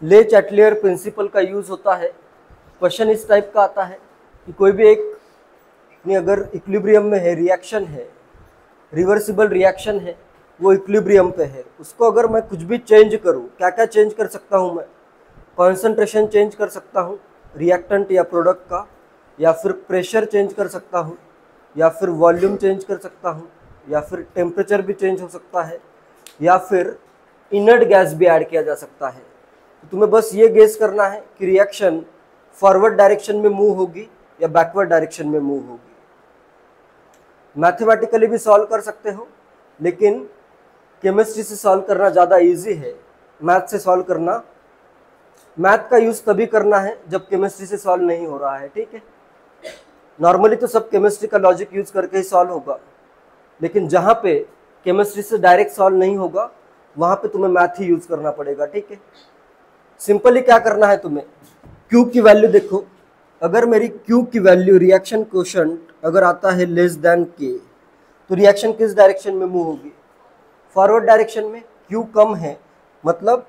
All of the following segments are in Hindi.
ले चैटलियर प्रिंसिपल का यूज़ होता है। क्वेश्चन इस टाइप का आता है कि कोई भी एक अगर इक्विलिब्रियम में है, रिएक्शन है, रिवर्सिबल रिएक्शन है, वो इक्विलिब्रियम पे है, उसको अगर मैं कुछ भी चेंज करूँ, क्या क्या चेंज कर सकता हूँ मैं? कॉन्सेंट्रेशन चेंज कर सकता हूँ रिएक्टेंट या प्रोडक्ट का, या फिर प्रेशर चेंज कर सकता हूँ, या फिर वॉल्यूम चेंज कर सकता हूँ, या फिर टेम्परेचर भी चेंज हो सकता है, या फिर इनर्ट गैस भी ऐड किया जा सकता है। तो तुम्हें बस ये गेस करना है कि रिएक्शन फॉरवर्ड डायरेक्शन में मूव होगी या बैकवर्ड डायरेक्शन में मूव होगी। मैथमेटिकली भी सॉल्व कर सकते हो, लेकिन केमिस्ट्री से सॉल्व करना ज़्यादा इजी है। मैथ से सॉल्व करना, मैथ का यूज़ तभी करना है जब केमिस्ट्री से सॉल्व नहीं हो रहा है, ठीक है। नॉर्मली तो सब केमिस्ट्री का लॉजिक यूज़ करके ही सॉल्व होगा, लेकिन जहाँ पे केमिस्ट्री से डायरेक्ट सॉल्व नहीं होगा वहाँ पे तुम्हें मैथ ही यूज़ करना पड़ेगा, ठीक है। सिंपली क्या करना है तुम्हें, Q की वैल्यू देखो। अगर मेरी Q की वैल्यू रिएक्शन कोशेंट अगर आता है लेस देन K, तो रिएक्शन किस डायरेक्शन में मूव होगी? फॉरवर्ड डायरेक्शन में। Q कम है मतलब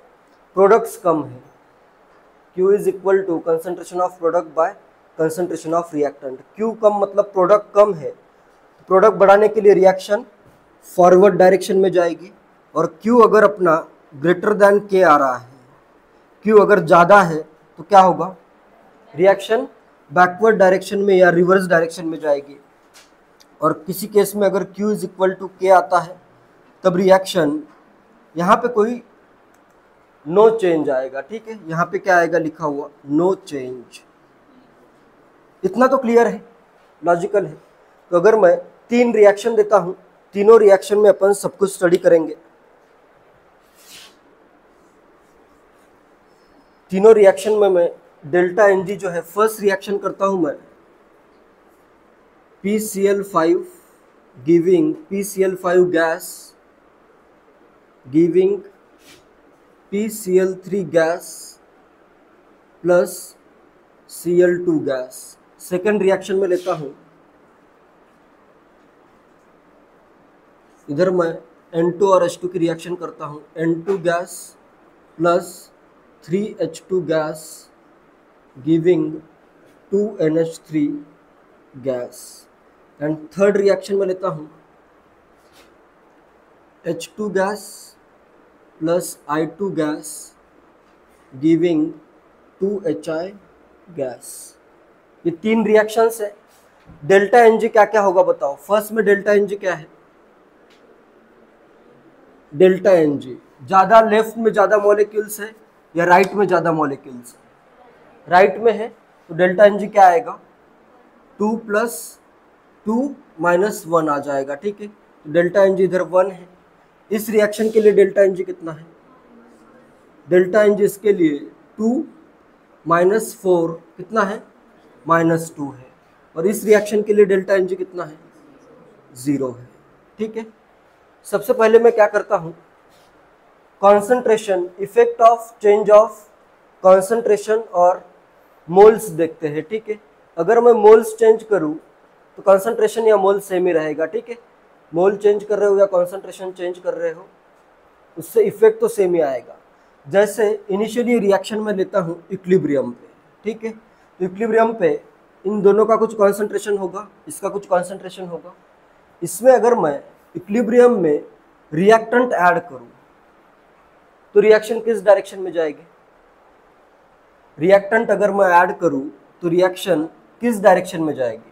प्रोडक्ट्स कम है। Q is equal to concentration of product by concentration of reactant. Q कम मतलब प्रोडक्ट कम है, प्रोडक्ट बढ़ाने के लिए रिएक्शन फॉरवर्ड डायरेक्शन में जाएगी। और Q अगर अपना ग्रेटर देन K आ रहा है, Q अगर ज़्यादा है तो क्या होगा? रिएक्शन बैकवर्ड डायरेक्शन में या रिवर्स डायरेक्शन में जाएगी। और किसी केस में अगर Q is equal to K आता है तब रिएक्शन यहाँ पे कोई नो चेंज आएगा, ठीक है। यहाँ पे क्या आएगा लिखा हुआ? No change. इतना तो क्लियर है, लॉजिकल है। तो अगर मैं 3 रिएक्शन देता हूँ, तीनों रिएक्शन में अपन सब कुछ स्टडी करेंगे। तीनों रिएक्शन में मैं डेल्टा Ng जो है, फर्स्ट रिएक्शन करता हूँ मैं PCl5 giving PCl5 gas giving PCl3 gas plus Cl2 gas. Second reaction में लेता हूँ, इधर मैं N2 और H2 की रिएक्शन करता हूँ, N2 gas plus 3H2 gas giving 2NH3 gas. And third reaction में लेता हूँ H2 gas plus I2 gas giving 2HI gas. ये 3 रिएक्शंस है। डेल्टा Ng क्या क्या होगा बताओ? फर्स्ट में डेल्टा Ng क्या है? डेल्टा Ng ज़्यादा लेफ्ट में ज़्यादा मॉलिक्यूल्स है या राइट में ज़्यादा मॉलिक्यूल्स है? राइट में है, तो डेल्टा Ng क्या आएगा? 2 + 2 - 1 आ जाएगा, ठीक है। तो डेल्टा Ng इधर 1 है। इस रिएक्शन के लिए डेल्टा Ng कितना है? डेल्टा Ng इसके लिए 2 - 4 कितना है? -2 है। और इस रिएक्शन के लिए डेल्टा Ng कितना है? 0 है, ठीक है। सबसे पहले मैं क्या करता हूँ, concentration, effect of change of concentration और मोल्स देखते हैं, ठीक है। अगर मैं मोल्स चेंज करूँ तो कॉन्सेंट्रेशन या मोल सेम ही रहेगा, ठीक है। मोल चेंज कर रहे हो या कॉन्सेंट्रेशन चेंज कर रहे हो, उससे इफेक्ट तो सेम ही आएगा। जैसे इनिशियली रिएक्शन में लेता हूँ इक्विलिब्रियम पे, ठीक है। तो इक्विलिब्रियम पे इन दोनों का कुछ कॉन्सेंट्रेशन होगा, इसका कुछ कॉन्सेंट्रेशन होगा। इसमें अगर मैं इक्विलिब्रियम में रिएक्टेंट ऐड करूँ तो रिएक्शन किस डायरेक्शन में जाएगी? रिएक्टेंट अगर मैं ऐड करूँ तो रिएक्शन किस डायरेक्शन में जाएगी?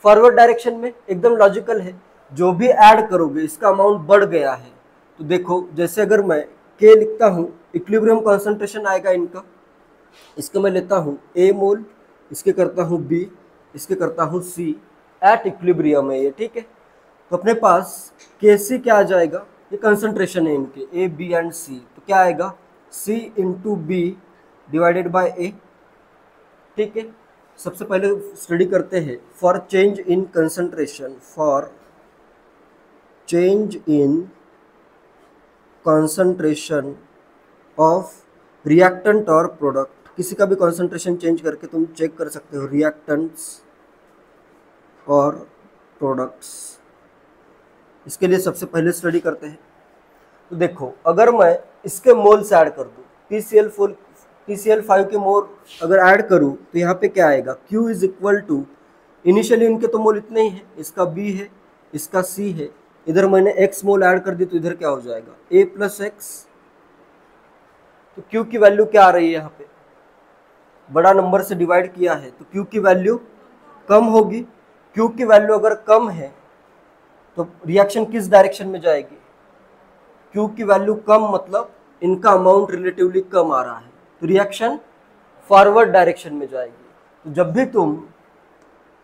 फॉरवर्ड डायरेक्शन में। एकदम लॉजिकल है, जो भी ऐड करोगे इसका अमाउंट बढ़ गया है। तो देखो, जैसे अगर मैं K लिखता हूँ, इक्विलिब्रियम कॉन्सेंट्रेशन आएगा इनका, इसका मैं लेता हूँ A मोल, इसके करता हूँ B, इसके करता हूँ C, एट इक्विलिब्रियम है ये, ठीक है। तो अपने पास Kc क्या आ जाएगा? ये कंसंट्रेशन है इनके A, B एंड C, तो क्या आएगा? C × B divided by A, ठीक है। सबसे पहले स्टडी करते हैं for change in concentration, for change in concentration of reactant और प्रोडक्ट। किसी का भी कंसंट्रेशन चेंज करके तुम चेक कर सकते हो, रिएक्टेंट्स और प्रोडक्ट्स। इसके लिए सबसे पहले स्टडी करते हैं। तो देखो, अगर मैं इसके मोल्स ऐड कर दूं, TCl5 के मोल अगर ऐड करूँ तो यहाँ पे क्या आएगा, Q is equal to, initially इनके तो मोल इतने ही है, इसका B है, इसका C है, इधर मैंने X मोल ऐड कर दी तो इधर क्या हो जाएगा A प्लस एक्स। तो Q की वैल्यू क्या आ रही है, यहाँ पे बड़ा नंबर से डिवाइड किया है तो Q की वैल्यू कम होगी। Q की वैल्यू अगर कम है तो रिएक्शन किस डायरेक्शन में जाएगी, Q की वैल्यू कम मतलब इनका अमाउंट रिलेटिवली कम आ रहा है तो रिएक्शन फॉरवर्ड डायरेक्शन में जाएगी। तो जब भी तुम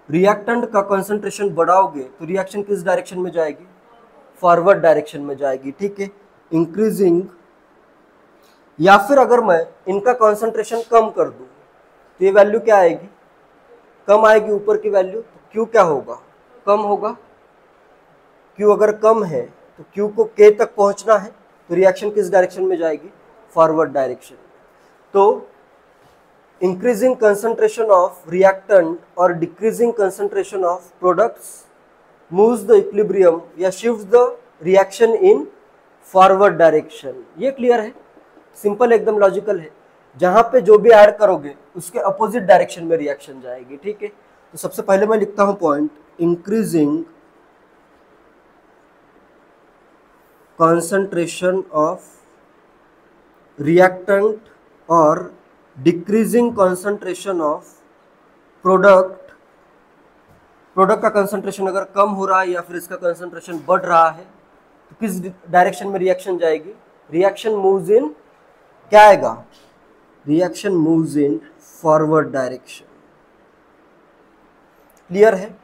रिएक्टेंट का कंसंट्रेशन बढ़ाओगे तो रिएक्शन किस डायरेक्शन में जाएगी, फॉरवर्ड डायरेक्शन में जाएगी, ठीक है, इंक्रीजिंग। या फिर अगर मैं इनका कंसंट्रेशन कम कर दूं तो ये वैल्यू क्या आएगी, कम आएगी ऊपर की वैल्यू, तो Q क्या होगा, कम होगा। Q अगर कम है तो Q को K तक पहुंचना है तो रिएक्शन किस डायरेक्शन में जाएगी, फॉरवर्ड डायरेक्शन। तो इंक्रीजिंग कंसंट्रेशन ऑफ रिएक्टेंट और decreasing concentration of products moves the equilibrium या shift the reaction in forward direction. ये क्लियर है, सिंपल एकदम लॉजिकल है। जहां पे जो भी ऐड करोगे उसके अपोजिट डायरेक्शन में रिएक्शन जाएगी, ठीक है। तो सबसे पहले मैं लिखता हूं point, increasing concentration of reactant और decreasing concentration of product का कंसंट्रेशन अगर कम हो रहा है या फिर इसका कंसंट्रेशन बढ़ रहा है तो किस डायरेक्शन में रिएक्शन जाएगी, रिएक्शन मूव्स इन, क्या आएगा, reaction moves in forward direction. Clear है।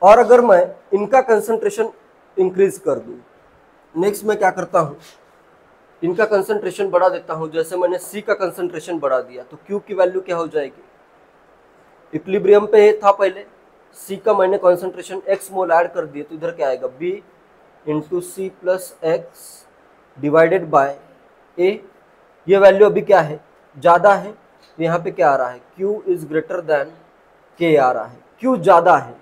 और अगर मैं इनका कंसंट्रेशन इंक्रीज कर दूं, नेक्स्ट मैं क्या करता हूं, इनका कंसंट्रेशन बढ़ा देता हूं, जैसे मैंने C का कंसंट्रेशन बढ़ा दिया तो Q की वैल्यू क्या हो जाएगी, इक्विलिब्रियम पे था पहले, C का मैंने कंसंट्रेशन X मोल ऐड कर दिए तो इधर क्या आएगा, B into C plus x divided by A। ये वैल्यू अभी क्या है, ज़्यादा है, तो यहाँ पे क्या आ रहा है, Q is greater then K आ रहा है। Q ज़्यादा है,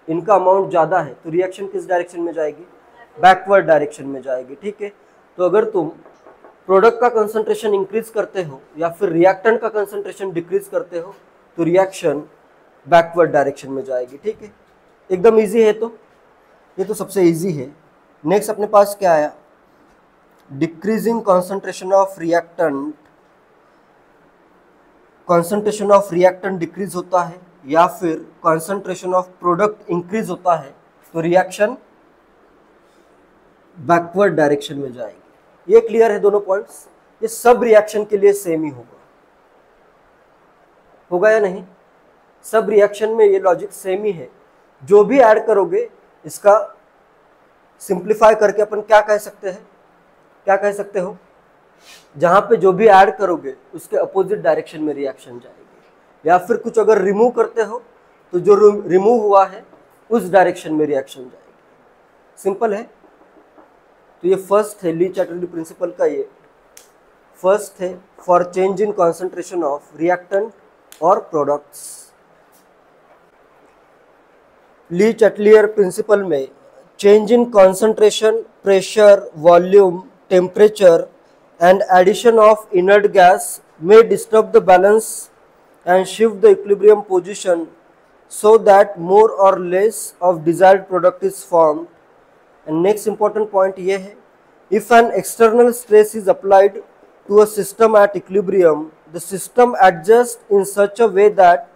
इनका अमाउंट ज़्यादा है तो रिएक्शन किस डायरेक्शन में जाएगी, बैकवर्ड डायरेक्शन में जाएगी, ठीक है। तो अगर तुम प्रोडक्ट का कंसंट्रेशन इंक्रीज करते हो या फिर रिएक्टेंट का कंसंट्रेशन डिक्रीज करते हो तो रिएक्शन बैकवर्ड डायरेक्शन में जाएगी, ठीक है। एकदम इजी है, तो ये तो सबसे इजी है। नेक्स्ट अपने पास क्या आया, decreasing concentration of reactant, concentration of reactant decrease होता है या फिर कंसंट्रेशन ऑफ प्रोडक्ट इंक्रीज होता है तो रिएक्शन बैकवर्ड डायरेक्शन में जाएगी। ये क्लियर है दोनों पॉइंट्स, ये सब रिएक्शन के लिए सेम ही होगा या नहीं, सब रिएक्शन में ये लॉजिक सेम ही है। जो भी ऐड करोगे इसका सिंप्लीफाई करके अपन क्या कह सकते हैं, क्या कह सकते हो, जहां पे जो भी ऐड करोगे उसके अपोजिट डायरेक्शन में रिएक्शन जाएगी, या फिर कुछ अगर रिमूव करते हो तो जो रिमूव हुआ है उस डायरेक्शन में रिएक्शन जाएगी। सिंपल है। तो ये फर्स्ट है ली चैटर्जी प्रिंसिपल का, ये फर्स्ट है for change in concentration of reactant और प्रोडक्ट्स। ली चैटलियर प्रिंसिपल में change in concentration, pressure, volume, temperature and addition of inert gas may disturb the balance and shift the equilibrium position so that more or less of desired product is formed. And next important point ये है, if an external stress is applied to a system at equilibrium, the system adjusts in such a way that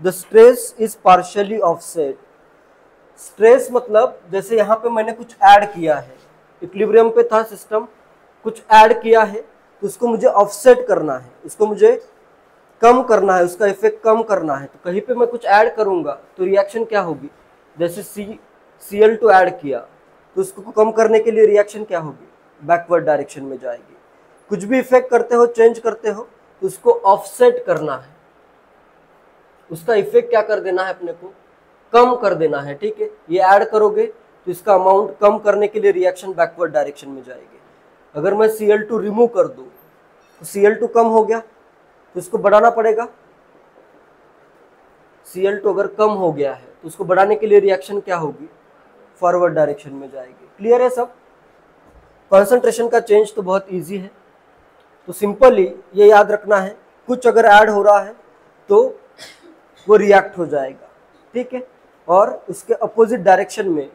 the stress is partially offset. Stress मतलब जैसे यहाँ पे मैंने कुछ ऐड किया है, इक्विलिब्रियम पे था सिस्टम, कुछ ऐड किया है तो उसको मुझे ऑफसेट करना है, उसको मुझे कम करना है, उसका इफेक्ट कम करना है। तो कहीं पे मैं कुछ ऐड करूंगा तो रिएक्शन क्या होगी, जैसे Cl2 ऐड किया तो उसको कम करने के लिए रिएक्शन क्या होगी, बैकवर्ड डायरेक्शन में जाएगी। कुछ भी इफेक्ट करते हो, चेंज करते हो तो उसको ऑफसेट करना है, उसका इफेक्ट क्या कर देना है, अपने को कम कर देना है, ठीक है। ये ऐड करोगे तो इसका अमाउंट कम करने के लिए रिएक्शन बैकवर्ड डायरेक्शन में जाएगी। अगर मैं Cl2 रिमूव कर दूं तो Cl2 कम हो गया तो इसको बढ़ाना पड़ेगा। Cl2 अगर कम हो गया है तो उसको बढ़ाने के लिए रिएक्शन क्या होगी, फॉरवर्ड डायरेक्शन में जाएगी। क्लियर है सब। कंसंट्रेशन का चेंज तो बहुत इजी है, तो सिंपली ये याद रखना है, कुछ अगर ऐड हो रहा है तो वो रिएक्ट हो जाएगा, ठीक है। और उसके अपोजिट डायरेक्शन में,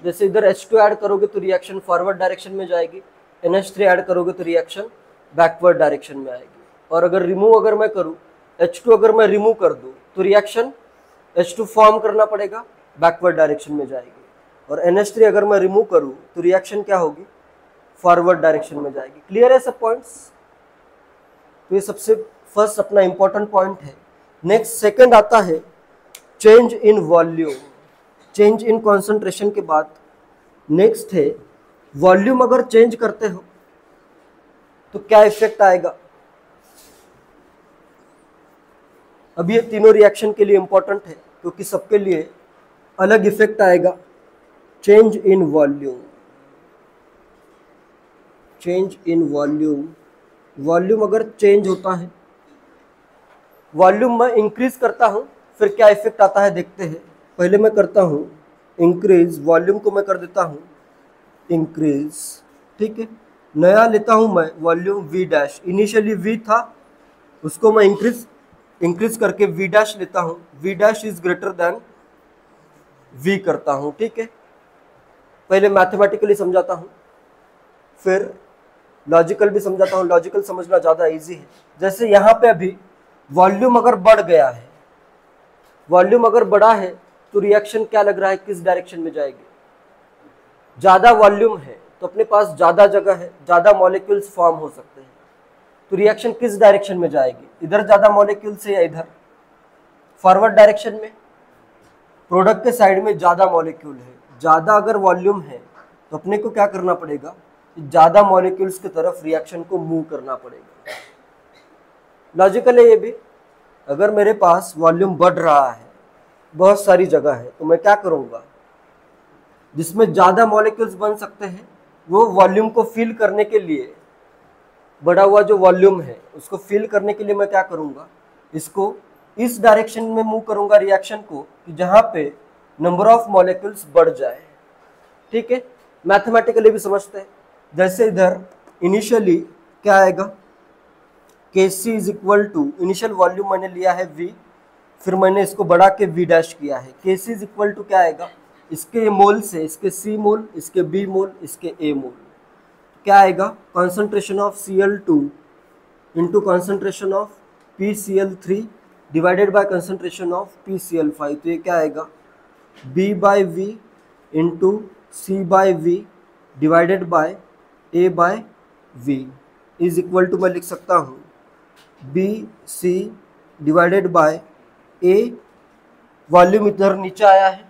जैसे इधर H2 ऐड करोगे तो रिएक्शन फॉरवर्ड डायरेक्शन में जाएगी, NH3 ऐड करोगे तो रिएक्शन बैकवर्ड डायरेक्शन में आएगी। और अगर रिमूव अगर मैं करूँ, H2 अगर मैं रिमूव कर दूँ तो रिएक्शन H2 फॉर्म करना पड़ेगा, बैकवर्ड डायरेक्शन में जाएगी। और NH3 अगर मैं रिमूव करूँ तो रिएक्शन क्या होगी, फॉरवर्ड डायरेक्शन में जाएगी। क्लियर है सब पॉइंट्स? तो ये सबसे फर्स्ट अपना इंपॉर्टेंट पॉइंट है। नेक्स्ट सेकंड आता है change in volume. Change in concentration के बाद नेक्स्ट है वॉल्यूम अगर चेंज करते हो तो क्या इफेक्ट आएगा। अब ये तीनों रिएक्शन के लिए इंपॉर्टेंट है क्योंकि सबके लिए अलग इफेक्ट आएगा। Change in volume, change in volume, volume अगर चेंज होता है, वॉल्यूम मैं इंक्रीज करता हूं फिर क्या इफेक्ट आता है देखते हैं। पहले मैं करता हूं इंक्रीज, वॉल्यूम को मैं कर देता हूं इंक्रीज, ठीक है। नया लेता हूं मैं volume V dash, initially V था उसको मैं इंक्रीज करके V डैश लेता हूं, V dash is greater than V करता हूं, ठीक है। पहले मैथमेटिकली समझाता हूं फिर लॉजिकल भी समझाता हूं, लॉजिकल समझना ज़्यादा इजी है। जैसे यहाँ पे अभी वॉल्यूम अगर बढ़ गया है, वॉल्यूम अगर बढ़ा है तो रिएक्शन क्या लग रहा है, किस डायरेक्शन में जाएगी। ज़्यादा वॉल्यूम है तो अपने पास ज़्यादा जगह है, ज़्यादा मॉलिक्यूल्स फॉर्म हो सकते हैं, तो रिएक्शन किस डायरेक्शन में जाएगी, इधर ज़्यादा मॉलिक्यूल्स है या इधर, फॉरवर्ड डायरेक्शन में। प्रोडक्ट के साइड में ज़्यादा मॉलिक्यूल है, ज़्यादा अगर वॉल्यूम है तो अपने को क्या करना पड़ेगा, ज़्यादा मॉलिक्यूल्स की तरफ रिएक्शन को मूव करना पड़ेगा। लॉजिकल है ये भी। अगर मेरे पास वॉल्यूम बढ़ रहा है, बहुत सारी जगह है, तो मैं क्या करूँगा, जिसमें ज़्यादा मॉलिक्यूल्स बन सकते हैं वो वॉल्यूम को फिल करने के लिए, बढ़ा हुआ जो वॉल्यूम है उसको फिल करने के लिए मैं क्या करूँगा, इसको इस डायरेक्शन में मूव करूँगा रिएक्शन को कि जहाँ पे नंबर ऑफ मॉलिक्यूल्स बढ़ जाए, ठीक है। मैथमेटिकली भी समझते हैं। जैसे इधर इनिशियली क्या आएगा, Kc is equal to, initial volume मैंने लिया है V, फिर मैंने इसको बढ़ा के V डैश किया है। Kc इज इक्वल टू क्या आएगा, इसके मोल से इसके C मोल, इसके B मोल, इसके A मोल, क्या आएगा, concentration of Cl2 into concentration of PCl3 divided by concentration of PCl5। तो ये क्या आएगा, B by V into C by V divided by A by V is equal to, मैं लिख सकता हूँ BC divided by A, volume इधर नीचे आया है,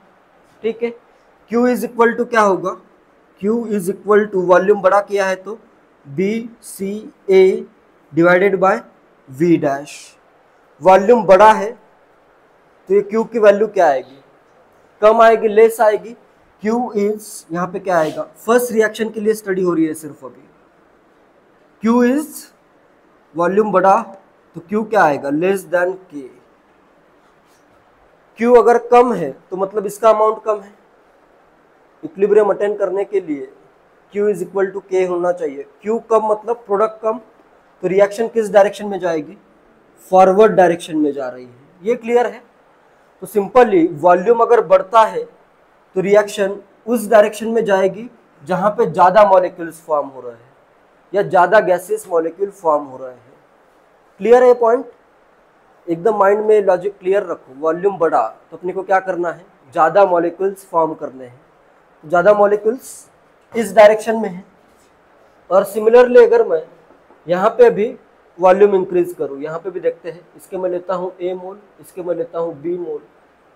ठीक है। Q इज इक्वल टू क्या होगा, Q is equal to, volume बड़ा किया है तो BCA divided by V dash, volume बड़ा है तो ये Q की वैल्यू क्या आएगी, कम आएगी, लेस आएगी। Q इज यहाँ पे क्या आएगा, फर्स्ट रिएक्शन के लिए स्टडी हो रही है सिर्फ अभी। Q इज वॉल्यूम बड़ा तो Q क्या आएगा, लेस देन K। Q अगर कम है तो मतलब इसका अमाउंट कम है। इक्विलिब्रियम अटेन करने के लिए Q is equal to K होना चाहिए। Q कम मतलब प्रोडक्ट कम, तो रिएक्शन किस डायरेक्शन में जाएगी, फॉरवर्ड डायरेक्शन में जा रही है। ये क्लियर है। तो सिंपली वॉल्यूम अगर बढ़ता है तो रिएक्शन उस डायरेक्शन में जाएगी जहां पे ज़्यादा मॉलिक्यूल्स फॉर्म हो रहे हैं या ज़्यादा गैसेस मॉलिक्यूल फॉर्म हो रहे हैं। क्लियर है ये पॉइंट, एकदम माइंड में लॉजिक क्लियर रखो। वॉल्यूम बढ़ा तो अपने को क्या करना है, ज़्यादा मॉलिक्यूल्स फॉर्म करने हैं, ज़्यादा मॉलिक्यूल्स इस डायरेक्शन में है। और सिमिलरली अगर मैं यहाँ पे भी वॉल्यूम इंक्रीज करूँ, यहाँ पे भी देखते हैं, इसके मैं लेता हूँ A मोल, इसके मैं लेता हूँ B मोल,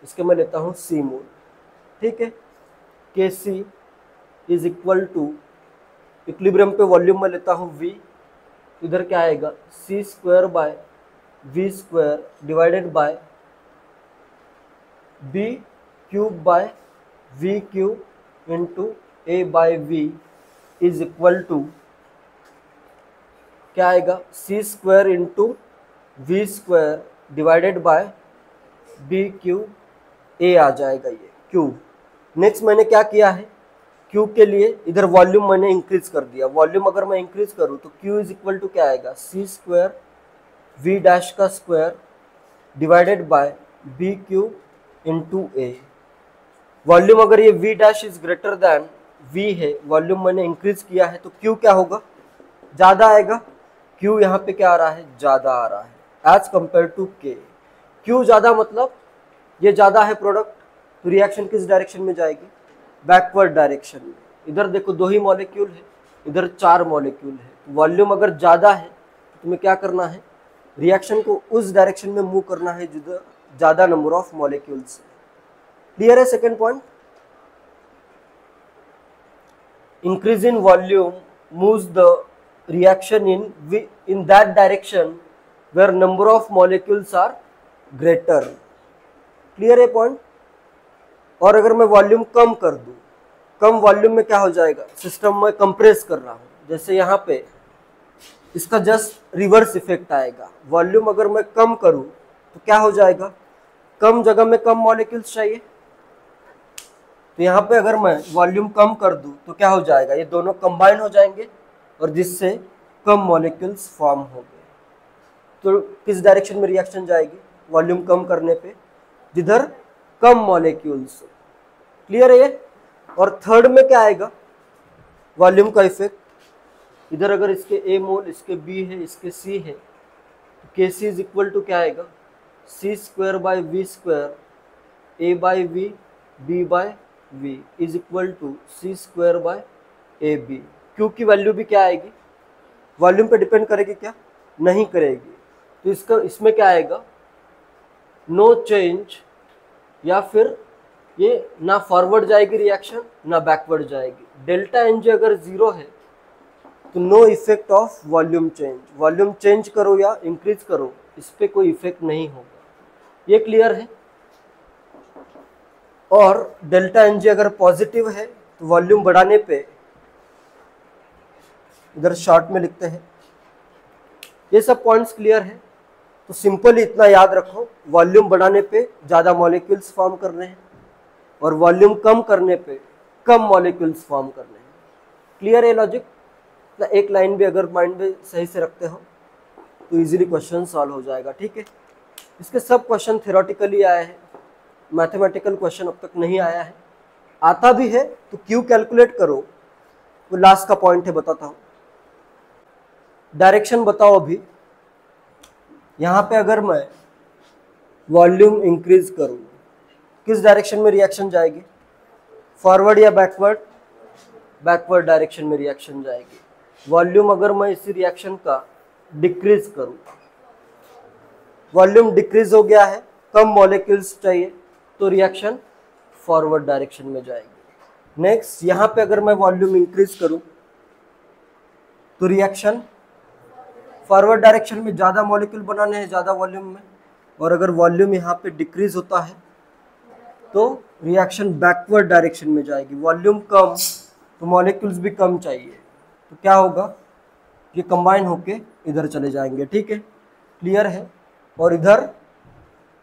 इसके मैं लेता हूँ C मोल, ठीक है। Kc is equal to, equilibrium पे वॉल्यूम में लेता हूँ V, इधर क्या आएगा, C square by V square divided by B cube by V cube into A by V is equal to क्या आएगा, C square into V square divided by B cube A आ जाएगा ये क्यूब। नेक्स्ट मैंने क्या किया है, Q के लिए इधर वॉल्यूम मैंने इंक्रीज कर दिया, वॉल्यूम अगर मैं इंक्रीज करूँ तो Q इज इक्वल टू क्या आएगा, C स्क्वायर V डैश का square divided by B Q into A. Volume अगर ये V dash is greater than V है, वॉल्यूम मैंने इंक्रीज किया है, तो Q क्या होगा, ज़्यादा आएगा। Q यहाँ पे क्या आ रहा है, ज़्यादा आ रहा है as compare to K। Q ज़्यादा मतलब ये ज़्यादा है प्रोडक्ट, तो रिएक्शन किस डायरेक्शन में जाएगी, बैकवर्ड डायरेक्शन में। इधर देखो 2 ही मॉलिक्यूल है, इधर 4 मॉलिक्यूल है, वॉल्यूम अगर ज़्यादा है तो तुम्हें क्या करना है, रिएक्शन को उस डायरेक्शन में मूव करना है जिधर ज़्यादा नंबर ऑफ मॉलिक्यूल्स है। क्लियर है second point. Increase in volume moves the reaction in that direction where number of molecules are greater. Clear है पॉइंट। और अगर मैं वॉल्यूम कम कर दूं, कम वॉल्यूम में क्या हो जाएगा, सिस्टम में कंप्रेस कर रहा हूं, जैसे यहाँ पे इसका जस्ट रिवर्स इफेक्ट आएगा। वॉल्यूम अगर मैं कम करूं तो क्या हो जाएगा, कम जगह में कम मॉलिक्यूल्स चाहिए, तो यहाँ पे अगर मैं वॉल्यूम कम कर दूं तो क्या हो जाएगा, ये दोनों कंबाइन हो जाएंगे और जिससे कम मॉलिक्यूल्स फॉर्म हो गए। तो किस डायरेक्शन में रिएक्शन जाएगी, वॉल्यूम कम करने पे जिधर कम मॉलिक्यूल्स। क्लियर है ये। और थर्ड में क्या आएगा, वॉल्यूम का इफेक्ट, इधर अगर इसके A मोल, इसके B है, इसके C है, तो Kc इज इक्वल टू क्या आएगा, C square by V square A by V B by V is equal to C square by AB। Q की वैल्यू भी क्या आएगी, वॉल्यूम पे डिपेंड करेगी क्या, नहीं करेगी, तो इसका इसमें क्या आएगा, नो चेंज, या फिर ये ना फॉरवर्ड जाएगी रिएक्शन ना बैकवर्ड जाएगी। डेल्टा एन जे अगर 0 है तो no effect of volume change, volume change करो या इंक्रीज करो इस पर कोई इफेक्ट नहीं होगा। ये क्लियर है। और डेल्टा एन जे अगर पॉजिटिव है तो वॉल्यूम बढ़ाने पे, इधर शॉर्ट में लिखते हैं, ये सब पॉइंट्स क्लियर है। तो सिंपली इतना याद रखो, वॉल्यूम बढ़ाने पे ज़्यादा मॉलिक्यूल्स फॉर्म कर रहे हैं और वॉल्यूम कम करने पे कम मॉलिक्यूल्स फॉर्म कर रहे हैं। क्लियर है लॉजिक। एक लाइन भी अगर माइंड में सही से रखते हो तो इजीली क्वेश्चन सॉल्व हो जाएगा। ठीक है, इसके सब क्वेश्चन थ्योरेटिकली आए हैं, मैथमेटिकल क्वेश्चन अब तक नहीं आया है। आता भी है तो क्यू कैलकुलेट करो, वो लास्ट का पॉइंट है, बताता हूँ। डायरेक्शन बताओ अभी, यहाँ पे अगर मैं वॉल्यूम इंक्रीज करूँ किस डायरेक्शन में रिएक्शन जाएगी, फॉरवर्ड या बैकवर्ड, बैकवर्ड डायरेक्शन में रिएक्शन जाएगी। वॉल्यूम अगर मैं इसी रिएक्शन का डिक्रीज करूँ, वॉल्यूम डिक्रीज हो गया है, कम मॉलिक्यूल्स चाहिए, तो रिएक्शन फॉरवर्ड डायरेक्शन में जाएगी। नेक्स्ट यहाँ पे अगर मैं वॉल्यूम इंक्रीज करूँ तो रिएक्शन फॉरवर्ड डायरेक्शन में, ज़्यादा मॉलिक्यूल बनाने हैं ज़्यादा वॉल्यूम में, और अगर वॉल्यूम यहाँ पे डिक्रीज होता है तो रिएक्शन बैकवर्ड डायरेक्शन में जाएगी। वॉल्यूम कम तो मॉलिक्यूल्स भी कम चाहिए, तो क्या होगा, ये कंबाइन होके इधर चले जाएंगे। ठीक है, क्लियर है। और इधर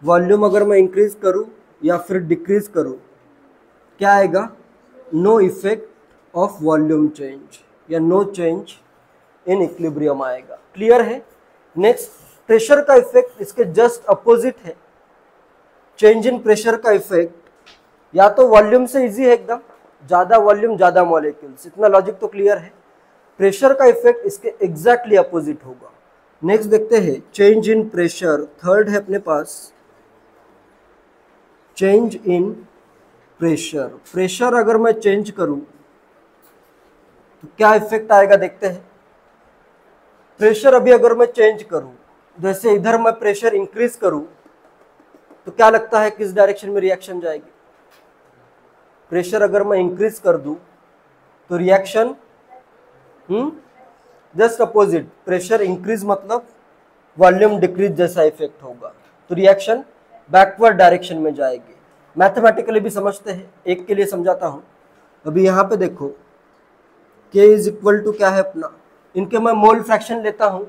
वॉल्यूम अगर मैं इंक्रीज करूँ या फिर डिक्रीज करूँ, क्या आएगा, no effect of volume change या नो चेंज इन इक्विलिब्रियम आएगा। क्लियर है। नेक्स्ट, प्रेशर का इफेक्ट इसके जस्ट अपोजिट है। चेंज इन प्रेशर का इफेक्ट या तो वॉल्यूम से इजी है एकदम, ज़्यादा वॉल्यूम ज़्यादा मॉलिक्यूल्स, इतना लॉजिक तो क्लियर है। प्रेशर का इफेक्ट इसके एग्जैक्टली अपोजिट होगा। नेक्स्ट देखते हैं चेंज इन प्रेशर, थर्ड है अपने पास चेंज इन प्रेशर। प्रेशर अगर मैं चेंज करूं तो क्या इफेक्ट आएगा, देखते हैं। प्रेशर अभी अगर मैं चेंज करूं, जैसे इधर मैं प्रेशर इंक्रीज करूं तो क्या लगता है किस डायरेक्शन में रिएक्शन जाएगी। प्रेशर अगर मैं इंक्रीज कर दूं तो reaction just opposite, pressure increase मतलब वॉल्यूम डिक्रीज जैसा इफेक्ट होगा, तो रिएक्शन बैकवर्ड डायरेक्शन में जाएगी। मैथमेटिकली भी समझते हैं, एक के लिए समझाता हूं। अभी यहाँ पे देखो K इज इक्वल टू क्या है अपना, इनके मैं मोल फ्रैक्शन लेता हूं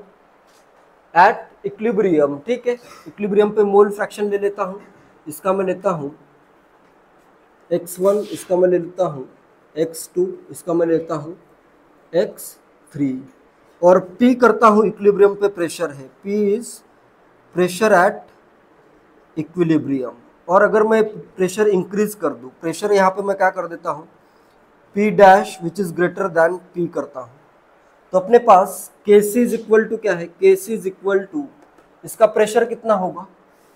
एट इक्विलिब्रियम। ठीक है, इक्विलिब्रियम पे मोल फ्रैक्शन ले लेता हूं। इसका मैं लेता हूं x1, इसका मैं ले लेता हूं x2, इसका मैं लेता हूँ x3, और P करता हूँ इक्विलिब्रियम पे प्रेशर है, P is pressure at equilibrium. और अगर मैं प्रेशर इंक्रीज कर दूँ, प्रेशर यहाँ पे मैं क्या कर देता हूँ, P dash which is greater then P करता हूँ, तो अपने पास Kc इज इक्वल टू क्या है, Kc इज इक्वल टू इसका प्रेशर कितना होगा,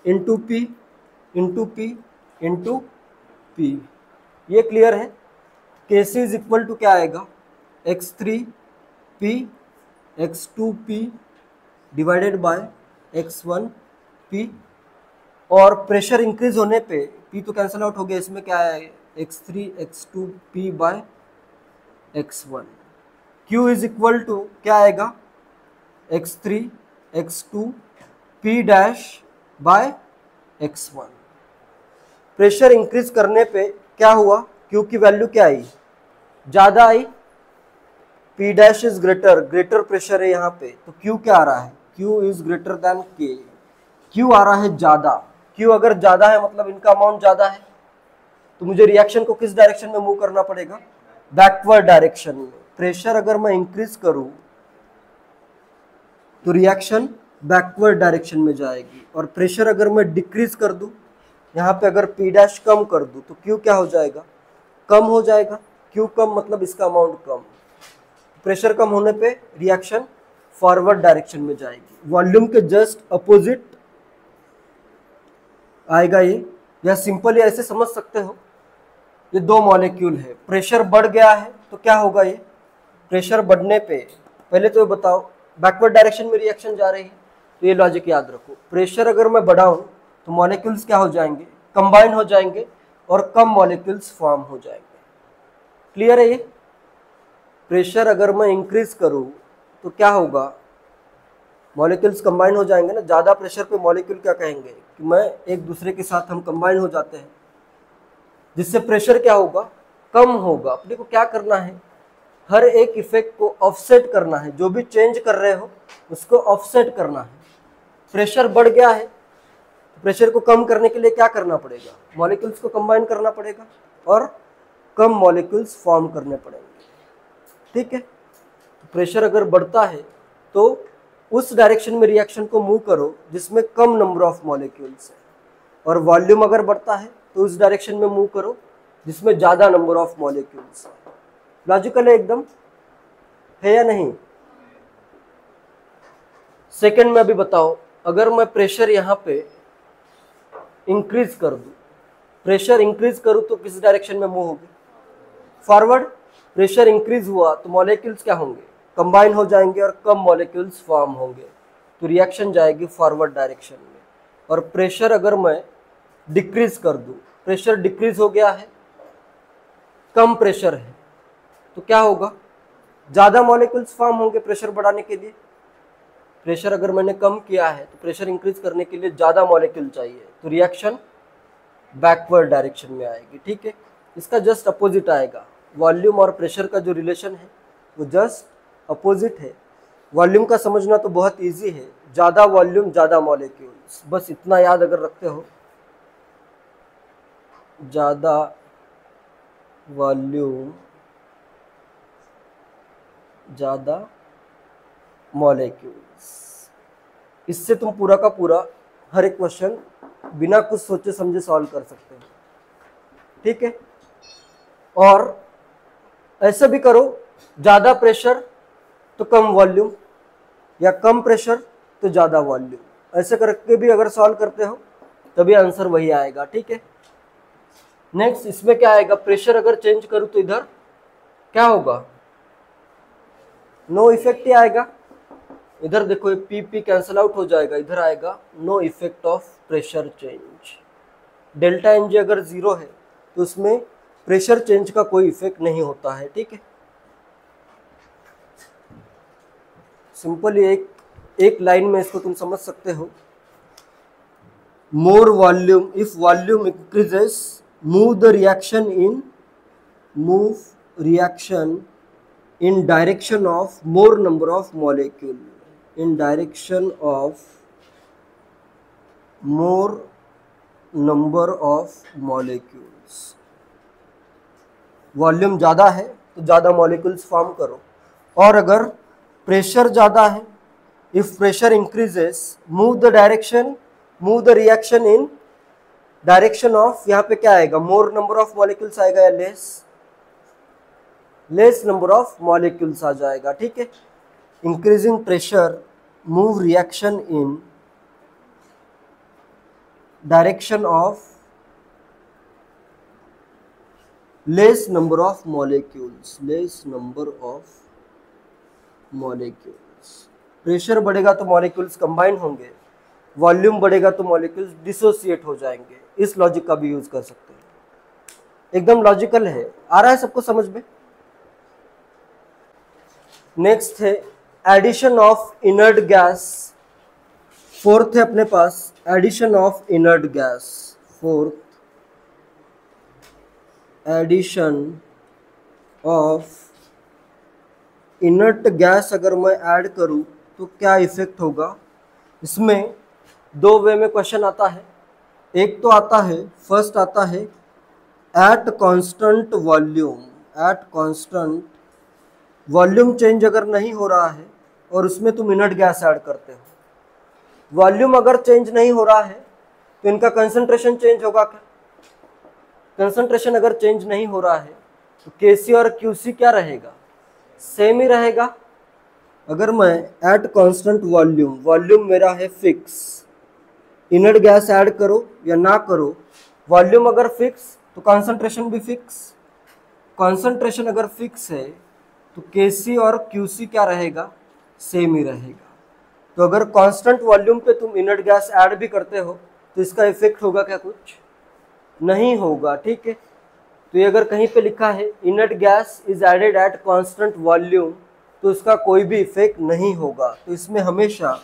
into P into P into P। ये क्लियर है। Kc इज इक्वल टू क्या आएगा, x3P x2P divided by x1P, और प्रेशर इंक्रीज होने पे P तो कैंसिल आउट हो गया, इसमें क्या आएगा, x3 x2P by x1। Q is equal to क्या आएगा, x3 x2P dash by x1। Pressure increase करने पे क्या हुआ, Q की वैल्यू क्या आई, ज़्यादा आई, P dash is greater pressure है यहाँ पे, तो Q क्या आ रहा है, Q is greater then K, Q आ रहा है ज़्यादा। Q अगर ज़्यादा है मतलब इनका अमाउंट ज़्यादा है, तो मुझे रिएक्शन को किस डायरेक्शन में मूव करना पड़ेगा, बैकवर्ड डायरेक्शन में। प्रेशर अगर मैं इंक्रीज करूँ तो रिएक्शन बैकवर्ड डायरेक्शन में जाएगी, और प्रेशर अगर मैं डिक्रीज कर दूँ, यहाँ पे अगर P डैश कम कर दूँ तो Q क्या हो जाएगा, कम हो जाएगा। Q कम मतलब इसका अमाउंट कम, प्रेशर कम होने पे रिएक्शन फॉरवर्ड डायरेक्शन में जाएगी, वॉल्यूम के जस्ट अपोजिट आएगा ये, या सिंपली ऐसे समझ सकते हो, ये दो मॉलिक्यूल है, प्रेशर बढ़ गया है तो क्या होगा, ये प्रेशर बढ़ने पे पहले तो बताओ बैकवर्ड डायरेक्शन में रिएक्शन जा रही है, तो ये लॉजिक याद रखो, प्रेशर अगर मैं बढ़ाऊं तो मॉलिक्यूल्स क्या हो जाएंगे, कंबाइन हो जाएंगे और कम मॉलिक्यूल्स फॉर्म हो जाएंगे। क्लियर है ये। प्रेशर अगर मैं इंक्रीज करूं तो क्या होगा, मॉलिक्यूल्स कंबाइन हो जाएंगे ना, ज़्यादा प्रेशर पे मॉलिक्यूल क्या कहेंगे कि मैं एक दूसरे के साथ हम कंबाइन हो जाते हैं, जिससे प्रेशर क्या होगा, कम होगा। अपने को क्या करना है, हर एक इफेक्ट को ऑफसेट करना है, जो भी चेंज कर रहे हो उसको ऑफसेट करना है। प्रेशर बढ़ गया है, प्रेशर को कम करने के लिए क्या करना पड़ेगा, मॉलिक्यूल्स को कंबाइन करना पड़ेगा और कम मॉलिक्यूल्स फॉर्म करने पड़ेंगे। ठीक है, तो प्रेशर अगर बढ़ता है तो उस डायरेक्शन में रिएक्शन को मूव करो जिसमें कम नंबर ऑफ मॉलिक्यूल्स है, और वॉल्यूम अगर बढ़ता है तो उस डायरेक्शन में मूव करो जिसमें ज़्यादा नंबर ऑफ मॉलिक्यूल्स है। लॉजिकल है एकदम, है या नहीं। सेकंड में अभी बताओ, अगर मैं प्रेशर यहाँ पे इंक्रीज कर दूं, प्रेशर इंक्रीज करूं तो किस डायरेक्शन में मूव होगी, फॉरवर्ड। प्रेशर इंक्रीज हुआ तो मॉलिक्यूल्स क्या होंगे, कंबाइन हो जाएंगे और कम मॉलिक्यूल्स फॉर्म होंगे, तो रिएक्शन जाएगी फॉरवर्ड डायरेक्शन में। और प्रेशर अगर मैं डिक्रीज कर दूं, प्रेशर डिक्रीज हो गया है, कम प्रेशर है, तो क्या होगा, ज़्यादा मॉलिक्यूल्स फॉर्म होंगे प्रेशर बढ़ाने के लिए। प्रेशर अगर मैंने कम किया है तो प्रेशर इंक्रीज करने के लिए ज़्यादा मॉलिक्यूल चाहिए, तो रिएक्शन बैकवर्ड डायरेक्शन में आएगी। ठीक है, इसका जस्ट अपोजिट आएगा, वॉल्यूम और प्रेशर का जो रिलेशन है वो जस्ट अपोजिट है। वॉल्यूम का समझना तो बहुत इजी है, ज़्यादा वॉल्यूम ज़्यादा मॉलिक्यूल्स, बस इतना याद अगर रखते हो, ज़्यादा वॉल्यूम ज़्यादा मॉलिक्यूल्स, इससे तुम पूरा का पूरा हर एक क्वेश्चन बिना कुछ सोचे समझे सॉल्व कर सकते हो। ठीक है, और ऐसा भी करो, ज़्यादा प्रेशर तो कम वॉल्यूम, या कम प्रेशर तो ज़्यादा वॉल्यूम, ऐसे करके भी अगर सॉल्व करते हो तभी आंसर वही आएगा। ठीक है, नेक्स्ट इसमें क्या आएगा, प्रेशर अगर चेंज करूँ तो इधर क्या होगा, नो इफेक्ट ही आएगा। इधर देखो पी पी कैंसिल आउट हो जाएगा, इधर आएगा no effect of pressure change. Delta n g अगर जीरो है तो उसमें प्रेशर चेंज का कोई इफेक्ट नहीं होता है। ठीक है, सिंपली एक लाइन में इसको तुम समझ सकते हो, मोर volume, if volume increases move the reaction in direction of more number of molecule, in direction of more number of molecules। Volume ज़्यादा है तो ज़्यादा मॉलिक्यूल्स फॉर्म करो, और अगर प्रेशर ज़्यादा है, if pressure increases move the reaction in direction of, यहाँ पे क्या आएगा, मोर नंबर ऑफ मॉलिक्यूल्स आएगा या लेस नंबर ऑफ मॉलिक्यूल्स आ जाएगा, ठीक है। Increasing pressure move reaction in direction of less number of molecules, pressure बढ़ेगा तो मॉलिक्यूल्स कंबाइन होंगे, वॉल्यूम बढ़ेगा तो मॉलिक्यूल्स डिसोसिएट हो जाएंगे। इस लॉजिक का भी यूज कर सकते हैं, एकदम लॉजिकल है। आ रहा है सबको समझ में? नेक्स्ट है addition of inert gas. Fourth है अपने पास addition of inert gas. Fourth, addition of inert gas अगर मैं ऐड करूं तो क्या इफेक्ट होगा। इसमें दो वे में क्वेश्चन आता है। एक तो आता है, फर्स्ट आता है एट कांस्टेंट वॉल्यूम चेंज अगर नहीं हो रहा है और उसमें तुम इनर्ट गैस ऐड करते हो, वॉल्यूम अगर चेंज नहीं हो रहा है तो इनका कंसंट्रेशन चेंज होगा क्या? कंसंट्रेशन अगर चेंज नहीं हो रहा है तो केसी और क्यूसी क्या रहेगा, सेम ही रहेगा। अगर मैं एट कांस्टेंट वॉल्यूम मेरा है फिक्स, इनर्ट गैस ऐड करो या ना करो, वॉल्यूम अगर फिक्स तो कंसंट्रेशन भी फिक्स। कंसंट्रेशन अगर फिक्स है तो केसी और क्यूसी क्या रहेगा, सेम ही रहेगा। तो अगर कांस्टेंट वॉल्यूम पे तुम इनर्ट गैस ऐड भी करते हो तो इसका इफेक्ट होगा क्या? कुछ नहीं होगा, ठीक है। तो ये अगर कहीं पे लिखा है inert gas is added at constant volume तो इसका कोई भी इफेक्ट नहीं होगा। तो इसमें हमेशा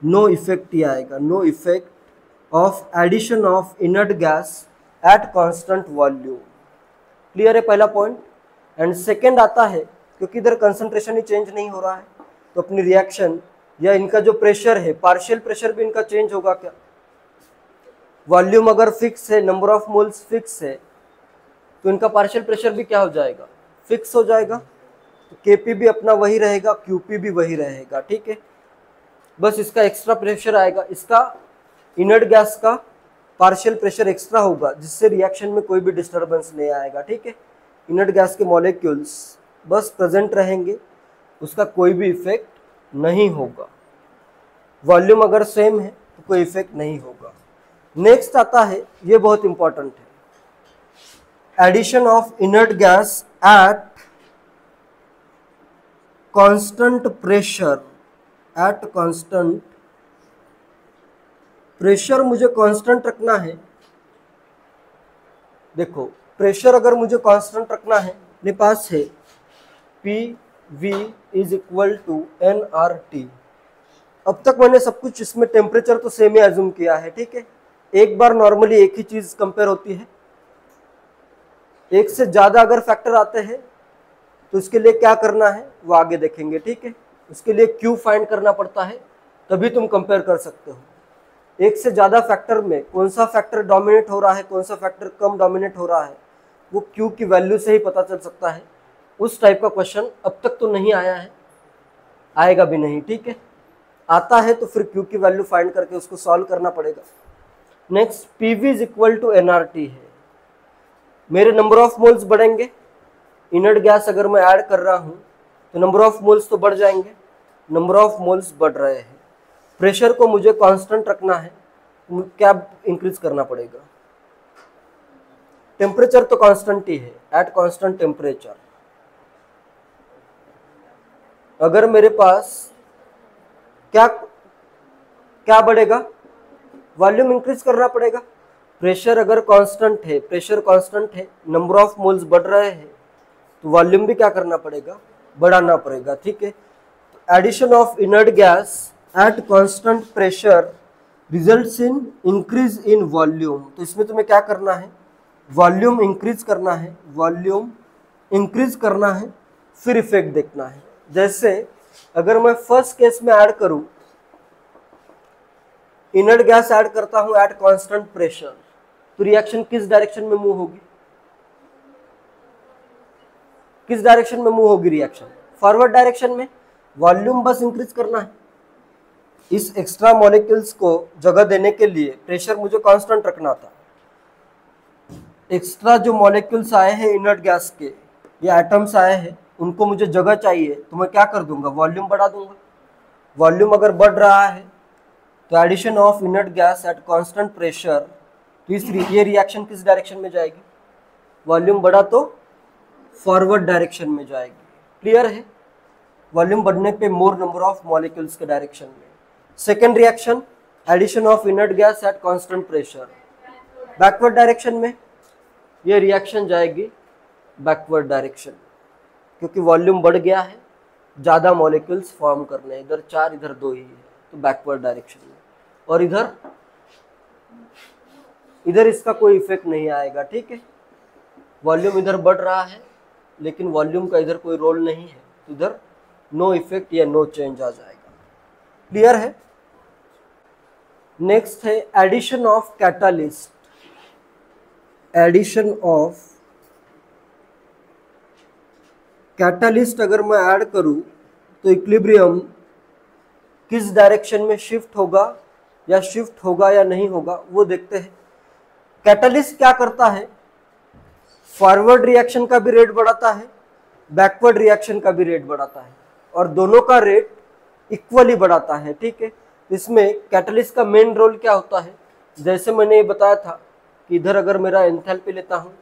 नो इफेक्ट ही आएगा, no effect of addition of inert gas at constant volume. Clear है पहला पॉइंट। एंड सेकेंड आता है, क्योंकि इधर कंसंट्रेशन ही चेंज नहीं हो रहा है तो अपनी रिएक्शन या इनका जो प्रेशर है, पार्शियल प्रेशर भी इनका चेंज होगा क्या? वॉल्यूम अगर फिक्स है, नंबर ऑफ मोल्स फिक्स है, तो इनका पार्शियल प्रेशर भी क्या हो जाएगा, फिक्स हो जाएगा। तो केपी भी अपना वही रहेगा, क्यूपी भी वही रहेगा, ठीक है। बस इसका एक्स्ट्रा प्रेशर आएगा, इसका इनर्ट गैस का पार्शियल प्रेशर एक्स्ट्रा होगा, जिससे रिएक्शन में कोई भी डिस्टर्बेंस नहीं आएगा, ठीक है। इनर्ट गैस के मॉलिक्यूल्स बस प्रेजेंट रहेंगे, उसका कोई भी इफेक्ट नहीं होगा। वॉल्यूम अगर सेम है तो कोई इफेक्ट नहीं होगा। नेक्स्ट आता है, ये बहुत इंपॉर्टेंट है, addition of inert gas at constant pressure. At constant pressure मुझे कांस्टेंट रखना है। देखो प्रेशर अगर मुझे कांस्टेंट रखना है, मेरे पास है PV is equal to nRT। अब तक मैंने सब कुछ इसमें टेम्परेचर तो सेम ही एज्यूम किया है, ठीक है। एक बार नॉर्मली एक ही चीज कंपेयर होती है, एक से ज्यादा अगर फैक्टर आते हैं तो इसके लिए क्या करना है वो आगे देखेंगे, ठीक है। उसके लिए Q फाइंड करना पड़ता है, तभी तुम कंपेयर कर सकते हो। एक से ज्यादा फैक्टर में कौन सा फैक्टर डोमिनेट हो रहा है, कौन सा फैक्टर कम डोमिनेट हो रहा है, वो Q की वैल्यू से ही पता चल सकता है। उस टाइप का क्वेश्चन अब तक तो नहीं आया है, आएगा भी नहीं, ठीक है। आता है तो फिर Q की वैल्यू फाइंड करके उसको सॉल्व करना पड़ेगा। Next PV is equal to nRT है। मेरे नंबर ऑफ मोल्स बढ़ेंगे, इनर्ट गैस अगर मैं ऐड कर रहा हूं तो नंबर ऑफ मोल्स तो बढ़ जाएंगे, नंबर ऑफ मोल्स बढ़ रहे हैं। प्रेशर को मुझे कांस्टेंट रखना है, क्या इंक्रीज करना पड़ेगा? टेम्परेचर तो कांस्टेंट ही है, एट कांस्टेंट टेम्परेचर। अगर मेरे पास क्या बढ़ेगा, वॉल्यूम इंक्रीज करना पड़ेगा। प्रेशर अगर कांस्टेंट है, नंबर ऑफ मोल्स बढ़ रहे हैं तो वॉल्यूम भी क्या करना पड़ेगा, बढ़ाना पड़ेगा, ठीक है। Addition of inert gas at constant pressure results in increase in volume. तो इसमें तुम्हें क्या करना है, वॉल्यूम इंक्रीज करना है, फिर इफेक्ट देखना है। जैसे अगर मैं फर्स्ट केस में ऐड करूं, इनर्ट गैस ऐड करता हूं एट कांस्टेंट प्रेशर, तो रिएक्शन किस डायरेक्शन में मूव होगी, किस डायरेक्शन में मूव होगी रिएक्शन? फॉरवर्ड डायरेक्शन में। वॉल्यूम बस इंक्रीज करना है। इस एक्स्ट्रा मॉलिक्यूल्स को जगह देने के लिए प्रेशर मुझे कांस्टेंट रखना था। एक्स्ट्रा जो मॉलिक्यूल्स आए हैं इनर्ट गैस के या एटम्स आए हैं, उनको मुझे जगह चाहिए, तो मैं क्या कर दूंगा? वॉल्यूम बढ़ा दूंगा। वॉल्यूम अगर बढ़ रहा है तो addition of inert gas at constant pressure, तो ये रिएक्शन किस डायरेक्शन में जाएगी? वॉल्यूम बढ़ा तो फॉरवर्ड डायरेक्शन में जाएगी। क्लियर है? वॉल्यूम बढ़ने पे मोर नंबर ऑफ मॉलिक्यूल्स के डायरेक्शन में। Second reaction, addition of inert gas at constant pressure, backward direction में ये रिएक्शन जाएगी बैकवर्ड डायरेक्शन, क्योंकि वॉल्यूम बढ़ गया है, ज़्यादा मॉलिक्यूल्स फॉर्म करने हैं, इधर 4 इधर 2 ही है, तो बैकवर्ड डायरेक्शन में। और इधर इसका कोई इफेक्ट नहीं आएगा। ठीक है, वॉल्यूम इधर बढ़ रहा है लेकिन वॉल्यूम का इधर कोई रोल नहीं है, तो इधर नो इफेक्ट या नो चेंज आ जाएगा। क्लियर है? नेक्स्ट है addition of catalyst. Addition of catalyst अगर मैं ऐड करूं तो इक्विलिब्रियम किस डायरेक्शन में शिफ्ट होगा या नहीं होगा, वो देखते हैं। कैटालिस्ट क्या करता है? फॉरवर्ड रिएक्शन का भी रेट बढ़ाता है, बैकवर्ड रिएक्शन का भी रेट बढ़ाता है, और दोनों का रेट इक्वली बढ़ाता है। ठीक है, इसमें कैटालिस्ट का मेन रोल क्या होता है? जैसे मैंने ये बताया था कि इधर अगर मेरा एंथैल्पी लेता हूँ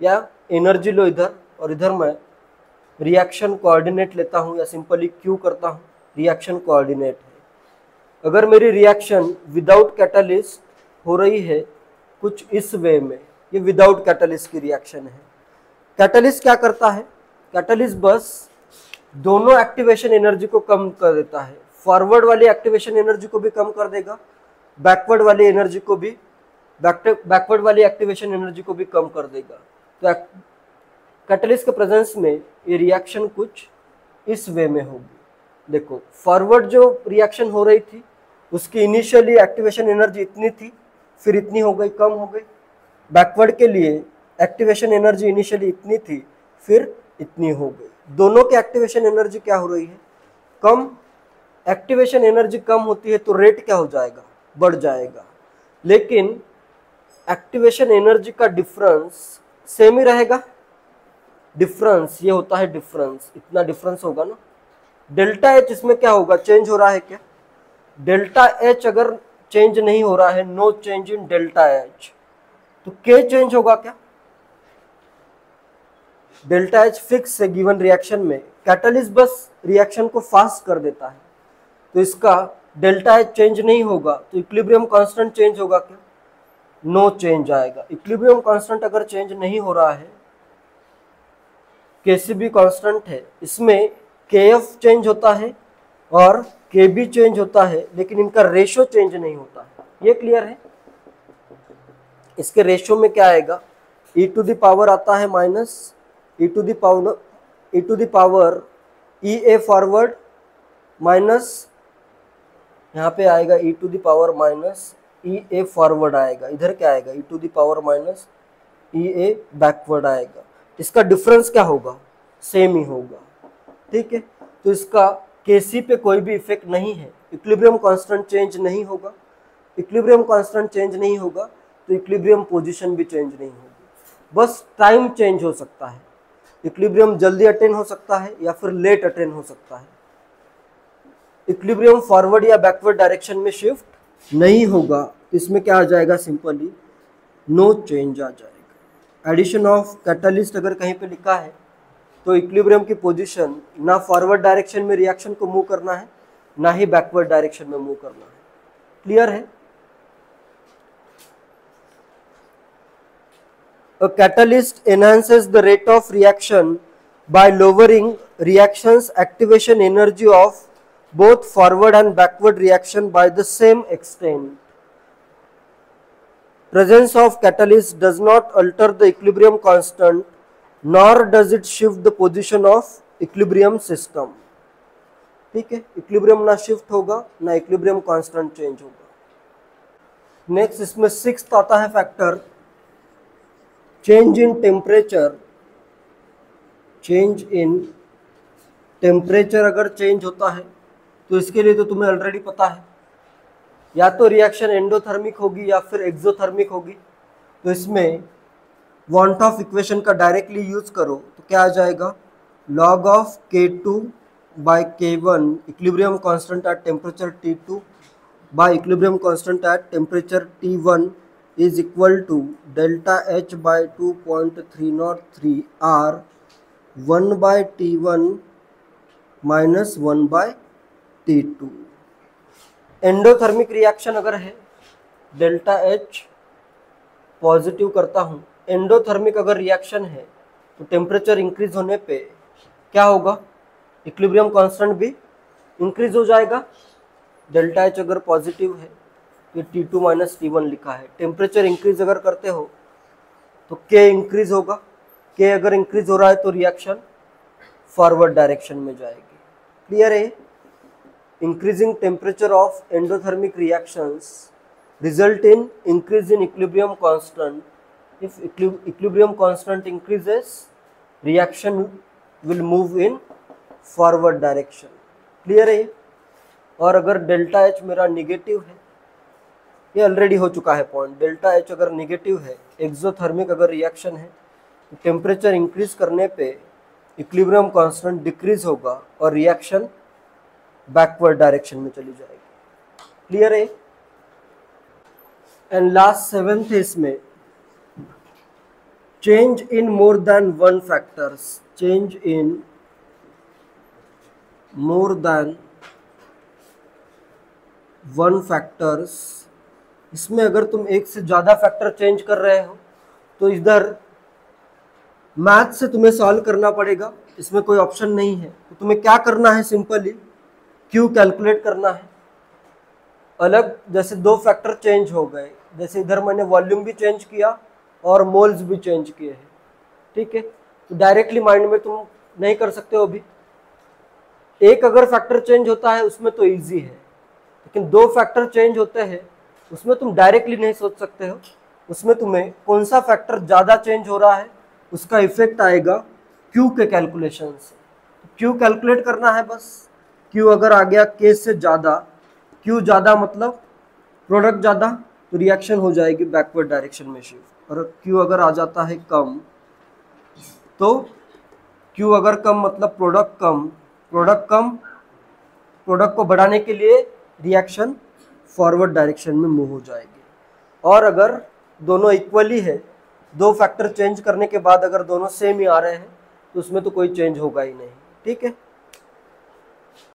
या एनर्जी लो इधर, और इधर मैं रिएक्शन कोऑर्डिनेट लेता हूँ या सिंपली क्यू करता हूँ, रिएक्शन कोऑर्डिनेट है। अगर मेरी रिएक्शन विदाउट कैटालिस्ट हो रही है कुछ इस वे में, ये विदाउट कैटालिस्ट की रिएक्शन है। कैटालिस्ट क्या करता है? कैटालिस्ट बस दोनों एक्टिवेशन एनर्जी को कम कर देता है। फॉरवर्ड वाली एक्टिवेशन एनर्जी को भी कम कर देगा, बैकवर्ड वाली एक्टिवेशन एनर्जी को भी कम कर देगा। तो कैटालिस्ट के प्रेजेंस में ये रिएक्शन कुछ इस वे में होगी। देखो, फॉरवर्ड जो रिएक्शन हो रही थी उसकी इनिशियली एक्टिवेशन एनर्जी इतनी थी, फिर इतनी हो गई, कम हो गई। बैकवर्ड के लिए एक्टिवेशन एनर्जी इनिशियली इतनी थी, फिर इतनी हो गई। दोनों की एक्टिवेशन एनर्जी क्या हो रही है? कम। एक्टिवेशन एनर्जी कम होती है तो रेट क्या हो जाएगा? बढ़ जाएगा। लेकिन एक्टिवेशन एनर्जी का डिफरेंस सेम ही रहेगा। डिफरेंस ये होता है डिफरेंस, इतना डिफरेंस होगा ना। डेल्टा एच इसमें क्या होगा? चेंज हो रहा है क्या? डेल्टा एच अगर चेंज नहीं हो रहा है, no change in delta H, तो के चेंज होगा क्या? डेल्टा एच फिक्स है गिवन रिएक्शन में। कैटालिस्ट बस रिएक्शन को फास्ट कर देता है, तो इसका डेल्टा एच चेंज नहीं होगा, तो इक्विलिब्रियम कांस्टेंट चेंज होगा क्या? नो चेंज आएगा। इक्विलिब्रियम कांस्टेंट अगर चेंज नहीं हो रहा है, केसीबी कांस्टेंट है, इसमें केएफ चेंज होता है और केबी चेंज होता है, लेकिन इनका रेशो चेंज नहीं होता है। ये क्लियर है? इसके रेशो में क्या आएगा? ई टू द पावर आता है minus E to the power E A forward minus, यहाँ पे आएगा E to the power minus E A forward आएगा। इधर क्या आएगा? E to the power minus E A backward आएगा। इसका डिफरेंस क्या होगा? सेम ही होगा। ठीक है, तो इसका केसी पे कोई भी इफेक्ट नहीं है। इक्विलिब्रियम कांस्टेंट चेंज नहीं होगा। इक्विलिब्रियम कांस्टेंट चेंज नहीं होगा तो इक्विलिब्रियम पोजीशन भी चेंज नहीं होगी, बस टाइम चेंज हो सकता है। इक्विलिब्रियम जल्दी अटेन हो सकता है या फिर लेट अटेन हो सकता है। इक्विलिब्रियम फॉरवर्ड या बैकवर्ड डायरेक्शन में शिफ्ट नहीं होगा, तो इसमें क्या आ जाएगा? सिंपली नो चेंज आ जाएगा। एडिशन ऑफ कैटालिस्ट अगर कहीं पे लिखा है तो इक्विलिब्रियम की पोजीशन ना फॉरवर्ड डायरेक्शन में रिएक्शन को मूव करना है, ना ही बैकवर्ड डायरेक्शन में मूव करना है। क्लियर है? A catalyst enhances the rate of reaction by lowering reaction's activation energy of both forward and backward reaction by the same extent. Presence of catalyst does not alter the equilibrium constant, nor does it shift the position of equilibrium system. ठीक है, इक्विलिब्रियम ना शिफ्ट होगा ना इक्विलिब्रियम कांस्टेंट चेंज होगा। नेक्स्ट इसमें सिक्स्थ आता है factor, change in temperature. Change in temperature अगर चेंज होता है तो इसके लिए तो तुम्हें ऑलरेडी पता है, या तो रिएक्शन एंडोथर्मिक होगी या फिर एक्सोथर्मिक होगी। तो इसमें वॉन्ट ऑफ इक्वेशन का डायरेक्टली यूज करो तो क्या आ जाएगा, log of K2 by K1 equilibrium constant at temperature T2 by equilibrium constant at temperature T1 is equal to delta H by 2.303 R 1 by T1 minus 1 by T2। Endothermic reaction अगर है, डेल्टा H पॉजिटिव करता हूँ, एंडोथर्मिक अगर रिएक्शन है तो टेम्परेचर इंक्रीज होने पे क्या होगा, इक्विलिब्रियम कांस्टेंट भी इंक्रीज हो जाएगा। डेल्टा H अगर पॉजिटिव है, ये T2 माइनस T1 लिखा है। टेम्परेचर इंक्रीज अगर करते हो तो K इंक्रीज होगा, K अगर इंक्रीज हो रहा है तो रिएक्शन फॉरवर्ड डायरेक्शन में जाएगी। क्लियर है? Increasing temperature of endothermic reactions result in increase in equilibrium constant. If equilibrium constant increases, reaction will move in forward direction. Clear है? और अगर डेल्टा H मेरा निगेटिव है, ये ऑलरेडी हो चुका है पॉइंट, डेल्टा H अगर निगेटिव है, एक्सोथर्मिक अगर रिएक्शन है, तो टेम्परेचर इंक्रीज करने पे इक्विलिब्रियम कांस्टेंट डिक्रीज होगा और रिएक्शन बैकवर्ड डायरेक्शन में चली जाएगी। क्लियर है? एंड लास्ट सेवेंथ है इसमें, change in more than one factors. Change in more than one factors, इसमें अगर तुम एक से ज्यादा फैक्टर चेंज कर रहे हो तो इधर मैथ से तुम्हें सॉल्व करना पड़ेगा, इसमें कोई ऑप्शन नहीं है। तो तुम्हें क्या करना है, सिंपली क्यू कैलकुलेट करना है। अलग जैसे दो फैक्टर चेंज हो गए, जैसे इधर मैंने वॉल्यूम भी चेंज किया और मोल्स भी चेंज किए हैं, ठीक है। तो डायरेक्टली माइंड में तुम नहीं कर सकते हो अभी। एक अगर फैक्टर चेंज होता है उसमें तो इजी है, लेकिन दो फैक्टर चेंज होते हैं उसमें तुम डायरेक्टली नहीं सोच सकते हो। उसमें तुम्हें कौन सा फैक्टर ज़्यादा चेंज हो रहा है उसका इफेक्ट आएगा क्यू के कैलकुलेशन से। क्यू कैलकुलेट करना है बस। क्यू अगर आ गया के से ज़्यादा, क्यू ज़्यादा मतलब प्रोडक्ट ज़्यादा, तो रिएक्शन हो जाएगी बैकवर्ड डायरेक्शन में शिफ्ट। और क्यू अगर आ जाता है कम, तो क्यू अगर कम मतलब प्रोडक्ट कम, प्रोडक्ट कम, प्रोडक्ट को बढ़ाने के लिए रिएक्शन फॉरवर्ड डायरेक्शन में मूव हो जाएगी। और अगर दोनों इक्वली है, दो फैक्टर चेंज करने के बाद अगर दोनों सेम ही आ रहे हैं तो उसमें तो कोई चेंज होगा ही नहीं, ठीक है।